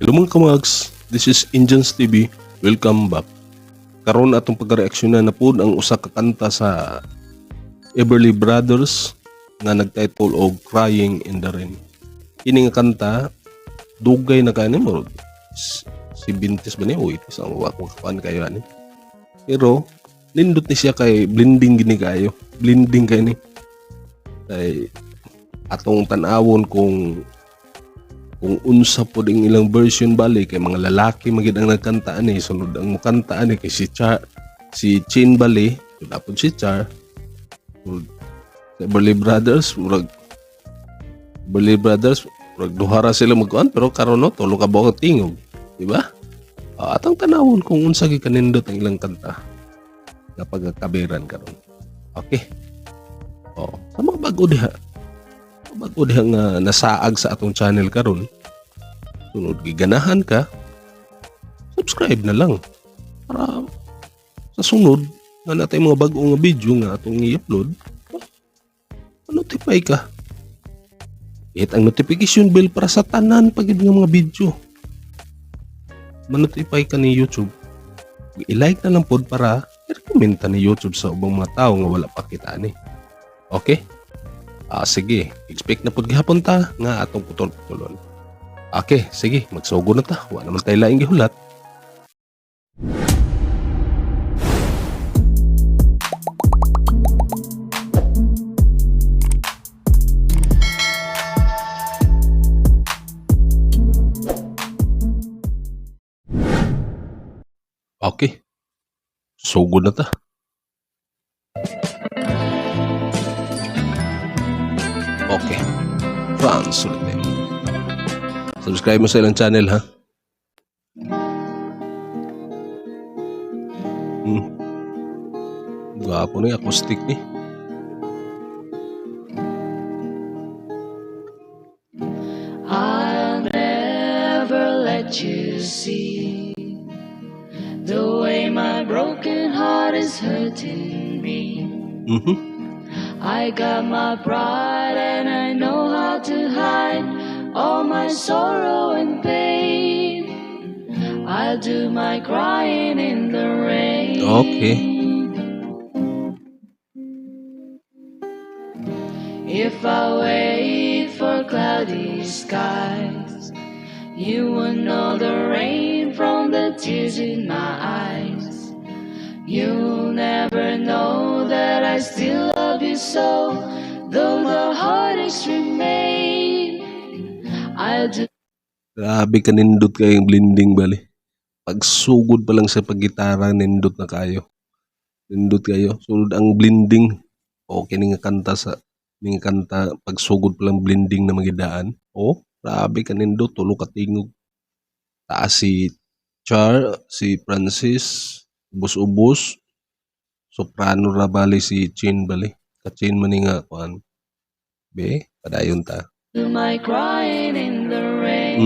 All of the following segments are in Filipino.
Hello mga kamags, this is Indians TV. Welcome back. Karon atong pagreaksyonan na pod ang usa ka kanta sa Everly Brothers nga nagtitle og Crying in the Rain. Kini nga kanta dugay na kani mo si Bintis ba ni o itis ang wako kapan kayo ani. Pero nindot ni siya kay blending gini kayo. Blending kay ni. Kay atong tan-awon kung unsa po ding ilang version bali kay mga lalaki magid ang nagkanta ani sunod ang mukanta ani kay si Chin bali dapat si Char sa Burley Brothers murag duhara sila magkuan pero karon no tulo ka buok tingog di ba atang tanawon kung unsa gi kanindot ang ilang kanta nga pagkakabiran karon okay sa mga bago diha nga nasaag sa atong channel karon sunod giganahan ka subscribe na lang para sa sunod nga natay mga bago nga video nga atong i-upload notify ka hit ang notification bell para sa tanan pagid nga mga video ma-notify ka ni YouTube i-like na lang pod para i-recommenda ni YouTube sa ubang mga tao nga wala pa kita ni okay. Sige, expect na po gihapon ta nga atong putol-putulon. Okay, sige, magsugo na ta. Wa naman tayo laing gihulat. Okay, sugo na ta. Okay, France ulit. Subscribe mo sa ilang channel ha. Gwapo na yung acoustic ni. I'll never let you see the way my broken heart is hurting me. I got my pride and I know how to hide all my sorrow and pain. I'll do my crying in the rain. Okay. If I wait for cloudy skies, you will know the rain from the tears in my eyes. You'll never know that I still love you so, though the heartaches remain. I'll do. Grabe ka nindot kayong blending bali. Pagsugod pa lang sa paggitara nindot na kayo. Nindot kayo. Sunod ang blending. Okay nga kanta pagsugod pa lang blending na magidaan. Grabe ka nindot tulo ka tingog. Taas si Char, si Francis, ubos-ubos. Soprano ra bali si Chin bali. Ka-Chin man nga kuan. Be, padayon ta. Do my crying in the rain.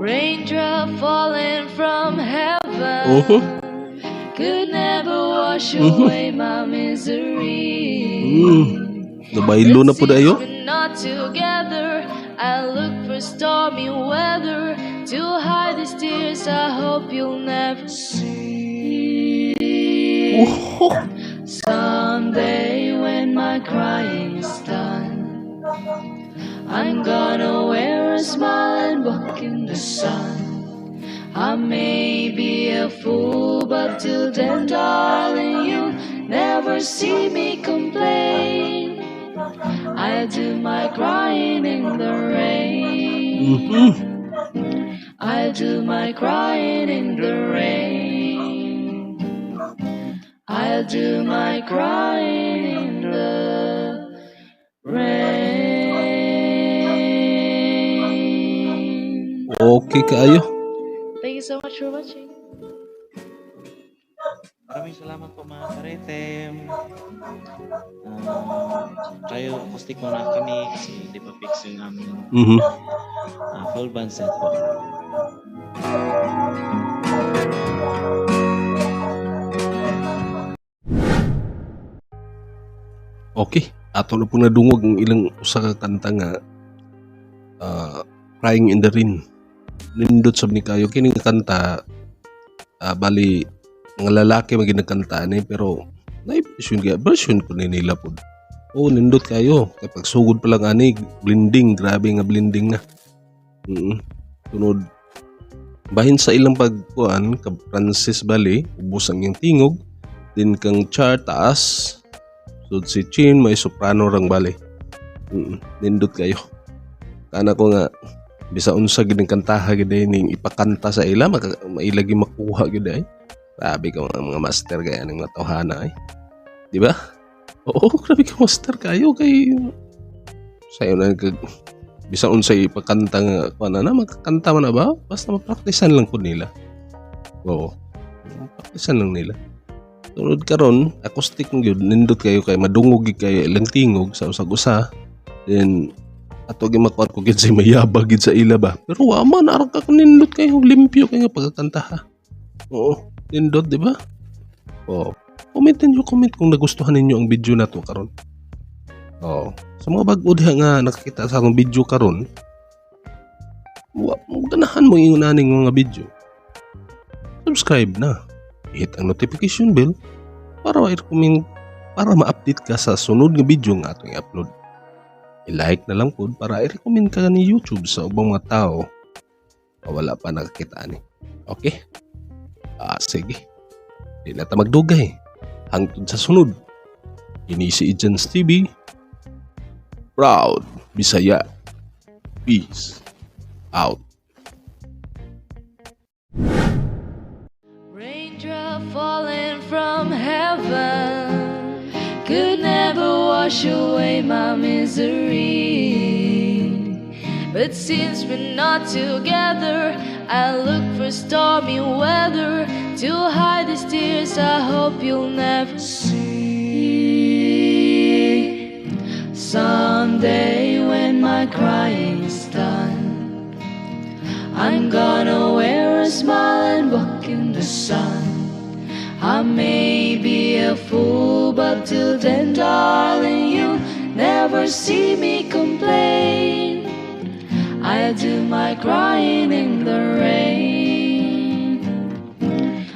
Raindrop falling from heaven could never wash away my misery. Nabaylo na po dayo. We're not together. I look for stormy weather to hide these tears. I hope you'll never see. Someday when my crying's done, I'm gonna wear a smile and walk in the sun. I may be a fool, but till then, darling, you'll never see me complain. I'll do my crying in the rain. I'll do my crying in the rain. I'll do my crying in the rain. Okay kayo. Thank you so much for watching. Maraming salamat po mga karetem. Tayo acoustic muna kami kasi hindi pa fix yung aming full band set po. Okay. Ato na po nadungog ang ilang usa ka kanta nga Crying in the Rain. Nindot sab ni kayo kining kanta, bali ang lalaki maging nagkanta ni pero version po ni nila po. Oh, nindot kayo. Kapag sugod pa lang ani, blending, grabe nga blending na. Tunod. Bahin sa ilang pagkuan, kag Francis bali, ubos ang iyang tingog, din kang char taas, sud si Chin, may soprano rang bali. Nindot kayo. Kana ko nga, bisa unsa gid ang kantaha gid ning ipakanta sa ila, mailagi makuha gid ay. Grabe ka mga master kaya ng mga tawhana ay. Di ba? Oo, grabe ka master kayo kay sayo na bisa unsay ipakanta nga kuan na makakanta man na ba? Basta mapraktisan lang po nila. Oo. Mapraktisan lang nila. Tunod karon, acoustic ng gyud nindot kayo kay madungog gid kayo ilang tingog sa usag-usa. Then ato gi makuat ko gid say mayabag gid sa ila ba. Pero wa man aron ka nindot kayo limpyo kay nga pagkakanta ha. Oo, nindot di ba? Oo. Comment kung nagustuhan ninyo ang video na to karon. Oo. Sa mga bag-o diha nga nakakita sa akong video karon, ganahan mo yung naning mga video. Subscribe na. Hit ang notification bell para ma-update ka sa sunod nga video nga atong i-upload. I-like na lang po para i-recommend ka ni YouTube sa ubang mga tao na wala pa nakakita ni. Okay? Sige. Di na ta magdugay. Hangtod sa sunod. Ini si Ijans TV. Proud Bisaya. Peace out. Raindrop falling from heaven could never wash away my misery. But since we're not together, I look for stormy weather to hide these tears I hope you'll never see. Someday when my crying's done, I'm gonna wear a smile and walk in the sun. I may be a fool, but till then, darling, you'll never see me complain. I do my crying in the rain.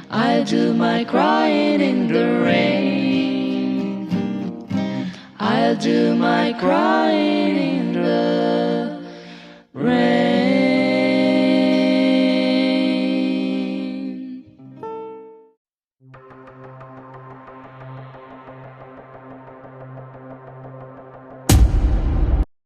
I do my crying in the rain. I do my crying